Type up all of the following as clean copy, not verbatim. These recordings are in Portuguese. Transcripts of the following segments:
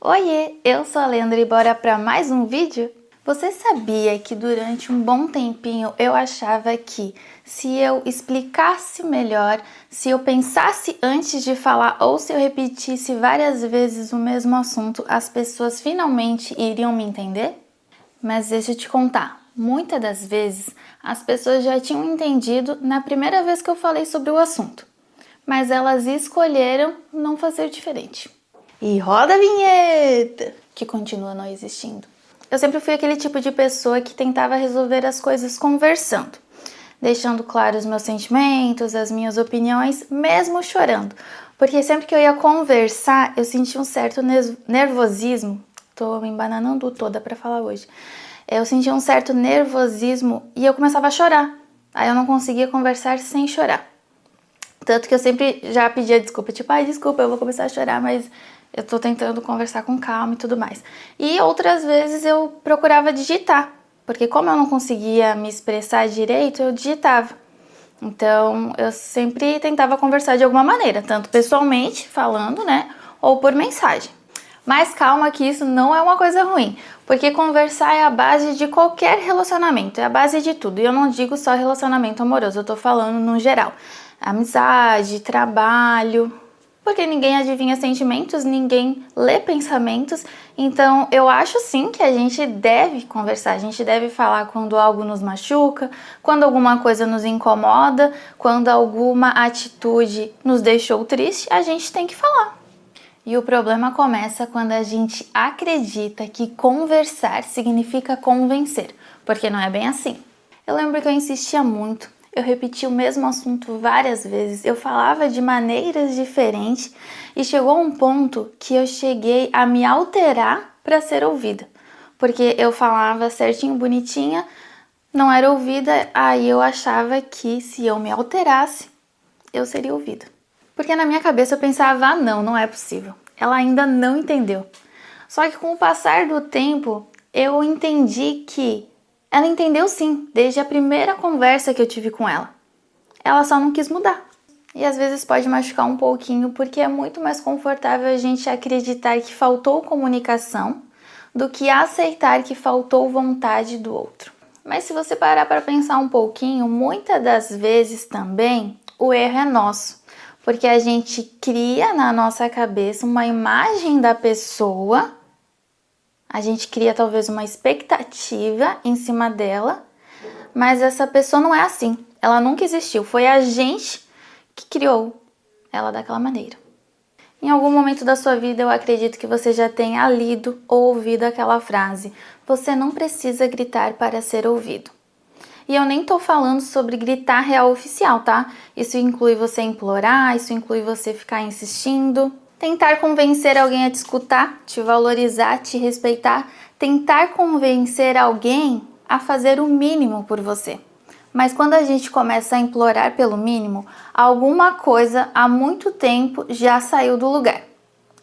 Oiê, eu sou a Leandra e bora para mais um vídeo? Você sabia que durante um bom tempinho eu achava que se eu explicasse melhor, se eu pensasse antes de falar ou se eu repetisse várias vezes o mesmo assunto, as pessoas finalmente iriam me entender? Mas deixa eu te contar, muitas das vezes as pessoas já tinham entendido na primeira vez que eu falei sobre o assunto, mas elas escolheram não fazer diferente. E roda a vinheta, que continua não existindo. Eu sempre fui aquele tipo de pessoa que tentava resolver as coisas conversando, deixando claros os meus sentimentos, as minhas opiniões, mesmo chorando. Porque sempre que eu ia conversar, eu sentia um certo nervosismo. Tô me embananando toda pra falar hoje. Eu sentia um certo nervosismo e eu começava a chorar. Aí eu não conseguia conversar sem chorar. Tanto que eu sempre já pedia desculpa, tipo, desculpa, eu vou começar a chorar, mas eu tô tentando conversar com calma e tudo mais. E outras vezes eu procurava digitar, porque como eu não conseguia me expressar direito, eu digitava. Então, eu sempre tentava conversar de alguma maneira, tanto pessoalmente, falando, né, ou por mensagem. Mas calma que isso não é uma coisa ruim, porque conversar é a base de qualquer relacionamento, é a base de tudo. E eu não digo só relacionamento amoroso, eu tô falando no geral. Amizade, trabalho, porque ninguém adivinha sentimentos, ninguém lê pensamentos. Então eu acho sim que a gente deve conversar, a gente deve falar quando algo nos machuca, quando alguma coisa nos incomoda, quando alguma atitude nos deixou triste, a gente tem que falar. E o problema começa quando a gente acredita que conversar significa convencer, porque não é bem assim. Eu lembro que eu insistia muito, eu repetia o mesmo assunto várias vezes, eu falava de maneiras diferentes e chegou a um ponto que eu cheguei a me alterar para ser ouvida. Porque eu falava certinho, bonitinha, não era ouvida, aí eu achava que se eu me alterasse, eu seria ouvida. Porque na minha cabeça eu pensava, não é possível. Ela ainda não entendeu. Só que com o passar do tempo, eu entendi que ela entendeu sim, desde a primeira conversa que eu tive com ela. Ela só não quis mudar. E às vezes pode machucar um pouquinho, porque é muito mais confortável a gente acreditar que faltou comunicação do que aceitar que faltou vontade do outro. Mas se você parar para pensar um pouquinho, muitas das vezes também o erro é nosso. Porque a gente cria na nossa cabeça uma imagem da pessoa, a gente cria talvez uma expectativa em cima dela, mas essa pessoa não é assim, ela nunca existiu, foi a gente que criou ela daquela maneira. Em algum momento da sua vida eu acredito que você já tenha lido ou ouvido aquela frase: você não precisa gritar para ser ouvido. E eu nem tô falando sobre gritar real oficial, tá? Isso inclui você implorar, isso inclui você ficar insistindo, tentar convencer alguém a te escutar, te valorizar, te respeitar, tentar convencer alguém a fazer o mínimo por você. Mas quando a gente começa a implorar pelo mínimo, alguma coisa há muito tempo já saiu do lugar.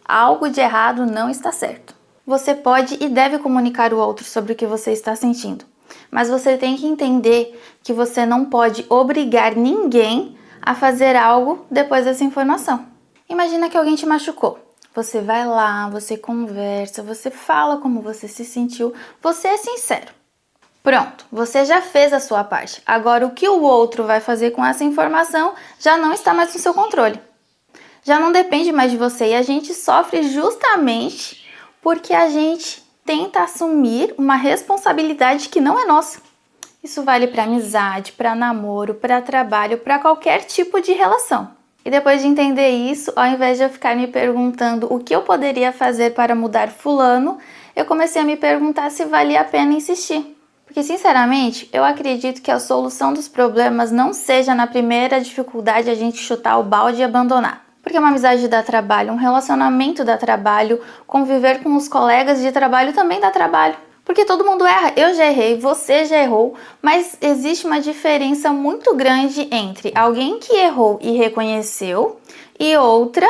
Algo de errado não está certo. Você pode e deve comunicar ao outro sobre o que você está sentindo. Mas você tem que entender que você não pode obrigar ninguém a fazer algo depois dessa informação. Imagina que alguém te machucou. Você vai lá, você conversa, você fala como você se sentiu, você é sincero. Pronto, você já fez a sua parte. Agora o que o outro vai fazer com essa informação já não está mais no seu controle. Já não depende mais de você e a gente sofre justamente porque a gente tenta assumir uma responsabilidade que não é nossa. Isso vale para amizade, para namoro, para trabalho, para qualquer tipo de relação. E depois de entender isso, ao invés de eu ficar me perguntando o que eu poderia fazer para mudar fulano, eu comecei a me perguntar se valia a pena insistir. Porque, sinceramente, eu acredito que a solução dos problemas não seja na primeira dificuldade a gente chutar o balde e abandonar. Porque uma amizade dá trabalho, um relacionamento dá trabalho, conviver com os colegas de trabalho também dá trabalho. Porque todo mundo erra, eu já errei, você já errou, mas existe uma diferença muito grande entre alguém que errou e reconheceu e outra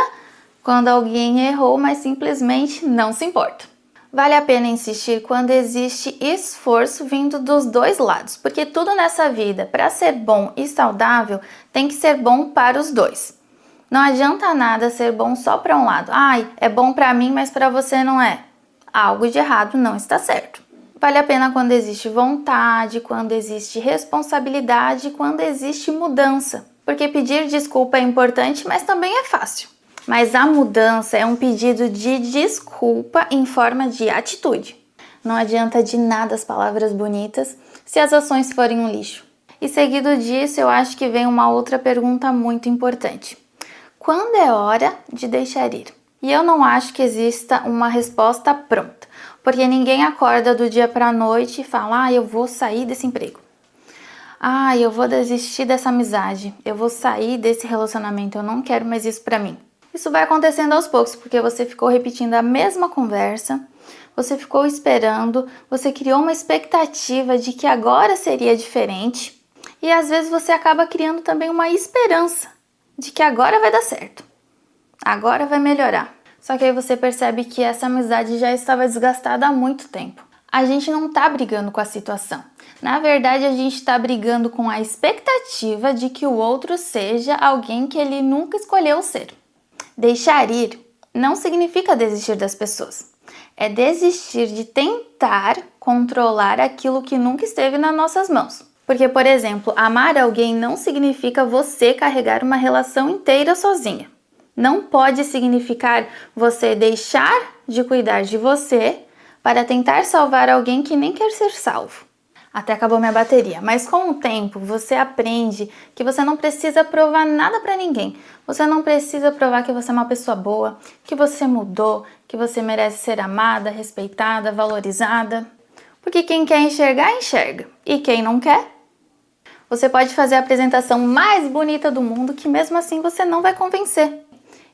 quando alguém errou, mas simplesmente não se importa. Vale a pena insistir quando existe esforço vindo dos dois lados, porque tudo nessa vida, para ser bom e saudável, tem que ser bom para os dois. Não adianta nada ser bom só para um lado. Ai, é bom para mim, mas para você não é. Algo de errado não está certo. Vale a pena quando existe vontade, quando existe responsabilidade, quando existe mudança. Porque pedir desculpa é importante, mas também é fácil. Mas a mudança é um pedido de desculpa em forma de atitude. Não adianta de nada as palavras bonitas se as ações forem um lixo. E seguido disso, eu acho que vem uma outra pergunta muito importante. Quando é hora de deixar ir? E eu não acho que exista uma resposta pronta, porque ninguém acorda do dia para a noite e fala: eu vou sair desse emprego. Eu vou desistir dessa amizade. Eu vou sair desse relacionamento. Eu não quero mais isso para mim. Isso vai acontecendo aos poucos, porque você ficou repetindo a mesma conversa, você ficou esperando, você criou uma expectativa de que agora seria diferente e às vezes você acaba criando também uma esperança de que agora vai dar certo, agora vai melhorar. Só que aí você percebe que essa amizade já estava desgastada há muito tempo. A gente não tá brigando com a situação. Na verdade, a gente tá brigando com a expectativa de que o outro seja alguém que ele nunca escolheu ser. Deixar ir não significa desistir das pessoas. É desistir de tentar controlar aquilo que nunca esteve nas nossas mãos. Porque, por exemplo, amar alguém não significa você carregar uma relação inteira sozinha. Não pode significar você deixar de cuidar de você para tentar salvar alguém que nem quer ser salvo. Até acabou minha bateria, mas com o tempo você aprende que você não precisa provar nada para ninguém. Você não precisa provar que você é uma pessoa boa, que você mudou, que você merece ser amada, respeitada, valorizada. Porque quem quer enxergar, enxerga. E quem não quer, você pode fazer a apresentação mais bonita do mundo que mesmo assim você não vai convencer.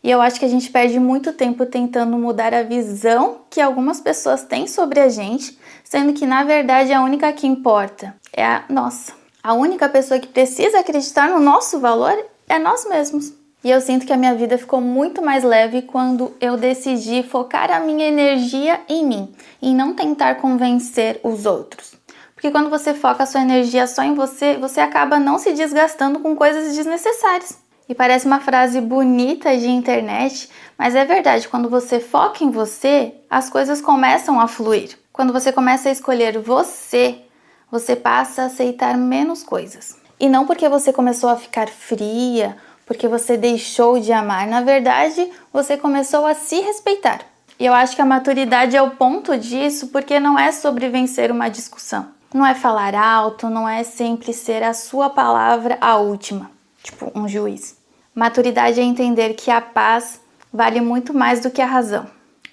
E eu acho que a gente perde muito tempo tentando mudar a visão que algumas pessoas têm sobre a gente, sendo que na verdade a única que importa é a nossa. A única pessoa que precisa acreditar no nosso valor é nós mesmos. E eu sinto que a minha vida ficou muito mais leve quando eu decidi focar a minha energia em mim, e não tentar convencer os outros. Porque quando você foca a sua energia só em você, você acaba não se desgastando com coisas desnecessárias. E parece uma frase bonita de internet, mas é verdade, quando você foca em você, as coisas começam a fluir. Quando você começa a escolher você, você passa a aceitar menos coisas. E não porque você começou a ficar fria, porque você deixou de amar. Na verdade, você começou a se respeitar. E eu acho que a maturidade é o ponto disso, porque não é sobre vencer uma discussão. Não é falar alto, não é sempre ser a sua palavra a última, tipo um juiz. Maturidade é entender que a paz vale muito mais do que a razão.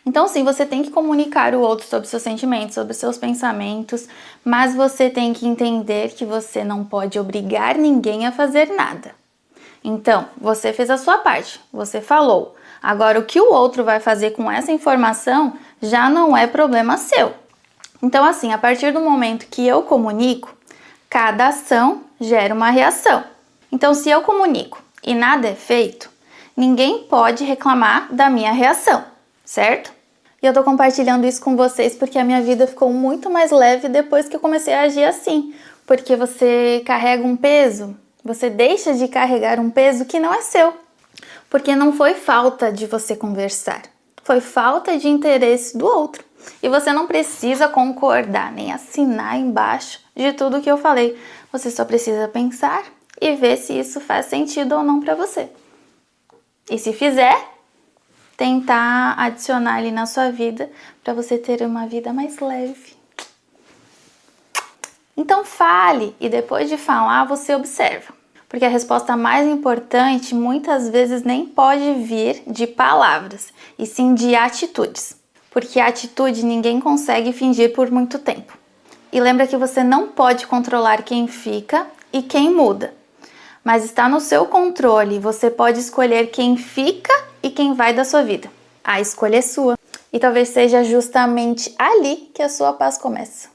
Então sim, você tem que comunicar o outro sobre seus sentimentos, sobre seus pensamentos, mas você tem que entender que você não pode obrigar ninguém a fazer nada. Então, você fez a sua parte, você falou. Agora, o que o outro vai fazer com essa informação já não é problema seu. Então assim, a partir do momento que eu comunico, cada ação gera uma reação. Então se eu comunico e nada é feito, ninguém pode reclamar da minha reação, certo? E eu tô compartilhando isso com vocês porque a minha vida ficou muito mais leve depois que eu comecei a agir assim. Porque você carrega um peso, você deixa de carregar um peso que não é seu. Porque não foi falta de você conversar, foi falta de interesse do outro. E você não precisa concordar nem assinar embaixo de tudo que eu falei. Você só precisa pensar e ver se isso faz sentido ou não para você. E se fizer, tentar adicionar ali na sua vida para você ter uma vida mais leve. Então fale e depois de falar você observa. Porque a resposta mais importante muitas vezes nem pode vir de palavras, e sim de atitudes. Porque a atitude ninguém consegue fingir por muito tempo. E lembra que você não pode controlar quem fica e quem muda. Mas está no seu controle, você pode escolher quem fica e quem vai da sua vida. A escolha é sua. E talvez seja justamente ali que a sua paz começa.